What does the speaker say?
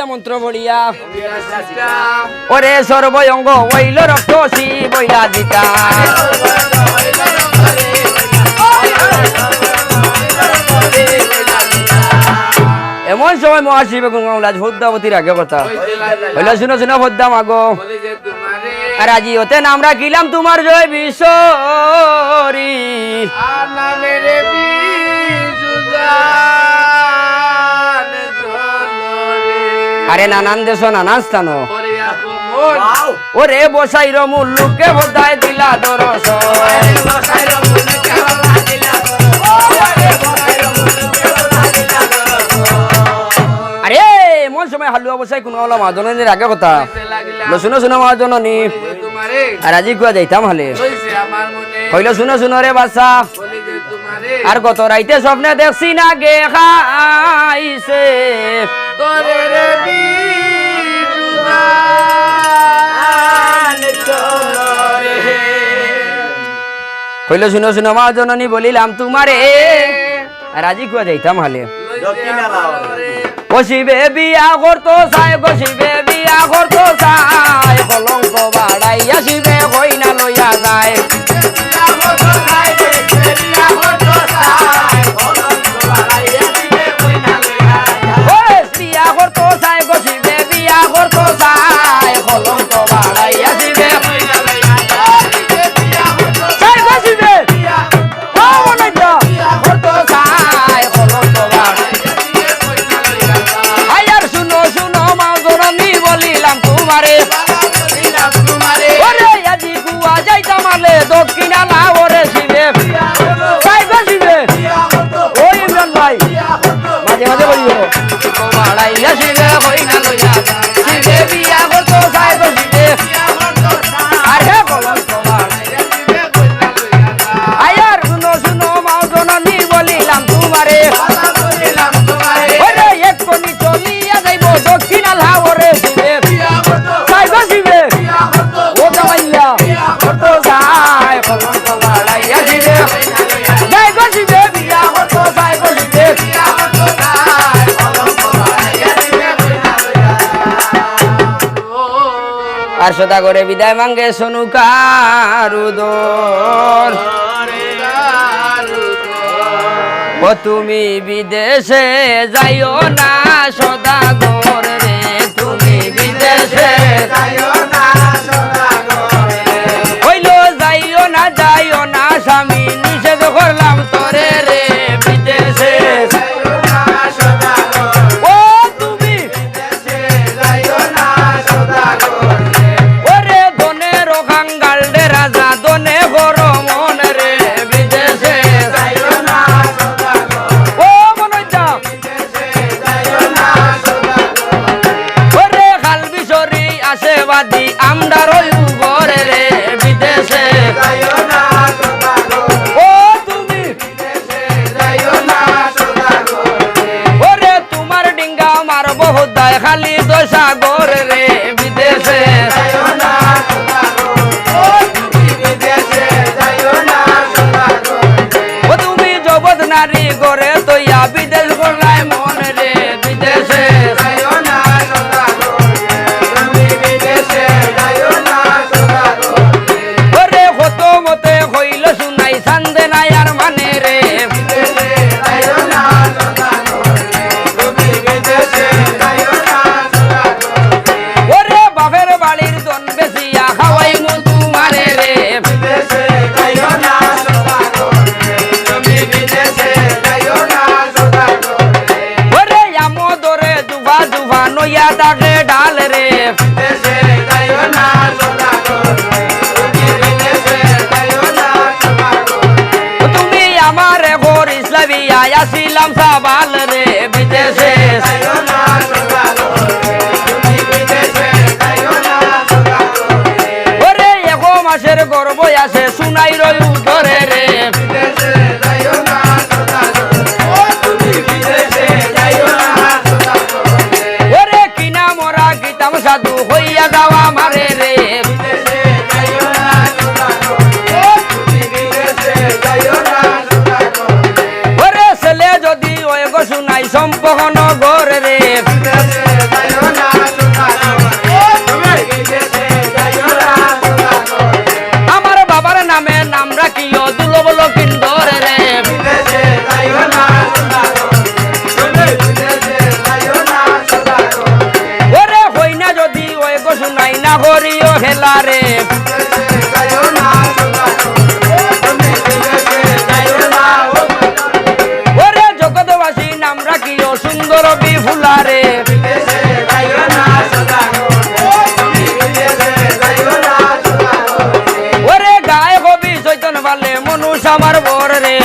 বলিয়া মন্ত্র বলিয়া ওরে সর্বঙ্গ ওইল রক্ত সি বইলা দিতা এমন সময় মহাশিব গুণগাউলাজ ভদ্দাবতীর আগে কথা হইল শুনো শুনো ভদ্দাম আগো আর আজি হতে নাম রাখিলাম তোমার জয় বিশ্বরী আরে নানান দেশ নানান স্থান ওরে বসাইর মুল্লুকে ভদ্দায় দিলা দরস আরে এমন সময় হালুয়া বসাই কোন মহাজনের আগে কথা শুনো শুনো মহাজননী আর আজি কুয়া যাইতাম হালে হইল শুনো শুনো রে বাসা আর গত রাইতে স্বপ্নে দেখছি না গে খাইছে হইল শুনো শুনো মহাজননী বলিলাম তোমারে আর আজি কুয়া যাইতাম হালে গসিবে বিয়া করতো চাই গসিবে বিয়া করতো চাই কলঙ্ক বাড়াই আসিবে কইনা লইয়া যায় বিয়া করতো চাই গসিবে বিয়া করতো চাই কলঙ্ক বাড়াই আসিবে দক্ষিণা লাওরে শিবে সাইবা শিবে ও ইমরান ভাই মাঝে মাঝে বলিও বাড়াইয়া শিবে কইনা লইয়া শিবে বিয়া করতো সাইবা শিবে আর হে বলন বাড়াইয়া শিবে কইনা লইয়া আয়ার শুনো শুনো মাওজননী বলিলাম তোমারে ওরে এক কোনি চলিয়া যাইবো দক্ষিণা লাওরে শিবে সাইবা শিবে ও জামাইয়া করতো সাই কলঙ্ক বাড়াইয়া শিবে যাই গো শিবে বিয়া করতো সাই গো শিবে বিয়া করতো সাই কলঙ্ক বাড়াইয়া শিবে কইনা লইয়া আর সদা করে বিদায় মাঙ্গে সনুকারুদর ও তুমি বিদেশে যাইও না সদা গোর রে তুমি বিদেশে যাইও না সদা গোর হইলো যাইও না স্বামী নিষেধ করলাম তোরে রে বিদেশে যাইও না সদা গোর ও তুমি বিদেশে যাইও না সদা গোর ওরে দনের খাঙ্গাল রে রাজা দনে গরো মন রে বিদেশে যাইও না সদা গোর ও মনজা বিদেশে যাইও না সদা গোর ওরে খাল বিশরি আসে বাদি আমরা রই উপরে রে বিদেশে যাইও না সদা গোর ও তুমি বিদেশে যাইও না সদা গোর ওরে তোমার ডিঙ্গা মারব হুদায় খালি দশা গোর রে বিদেশে যাইও না সদা গোর ও তুমি বিদেশে যাইও না সদা গোর ও তুমি জগৎ নারী গরে তইয়া বিদেশ গলাই মন রে বিদেশে যাইও না সদা গোর তুমি বিদেশে যাইও না সদা গোর ওরে কত মতে হইল শুনাই সান্দে নাই আর মানে রে বিদেশে যাইও না সদা গোর তুমি বিদেশে যাইও না সদা গোর ওরে বাপের বাড়ির দন বেশিয়া খাওয়াই মু তোমারে রে বিদেশে যাইও না সদা গোর তুমি বিদেশে যাইও না সদা গোর ওরে আমদরে দুভা দুভা নইয়া তাকে ডাল রে বিদেশে যাইও না সদা গোর তুমি বিদেশে যাইও না সদা গোর তুমি আমারে ঘর ইসলামিয়া আসিলাম সাবাল রে বিদেশে যাইও না সদা গোর তুমি বিদেশে যাইও না সদা গোর ওরে এক মাসের গর্ভ আসে শুনাই রই উদরে রে বিদেশে যাইও না সদা গোর তুমি বিদেশে যাইও না সদা গোর ওরে কিনা মরা কিতাম সাধু হইয়া যাওয়া মারে রে বিদেশে যাইও না সদা গোর তুমি বিদেশে যাইও না সদা গোর ওরে ছেলে যদি ওই গো শুনাই সম্পহন গর রে বিদেশে যাইও না নাম রাখিও দুলভ লক্ষিন্দর রে ওরে হই না যদি ওই গো শুনাই না হরিও হেলা রে ওরে জগৎবাসী নাম রাখিও সুন্দর বিফুলা রে ওরে গায়ে কবি চৈতন বালে মনুষ আমার বর রে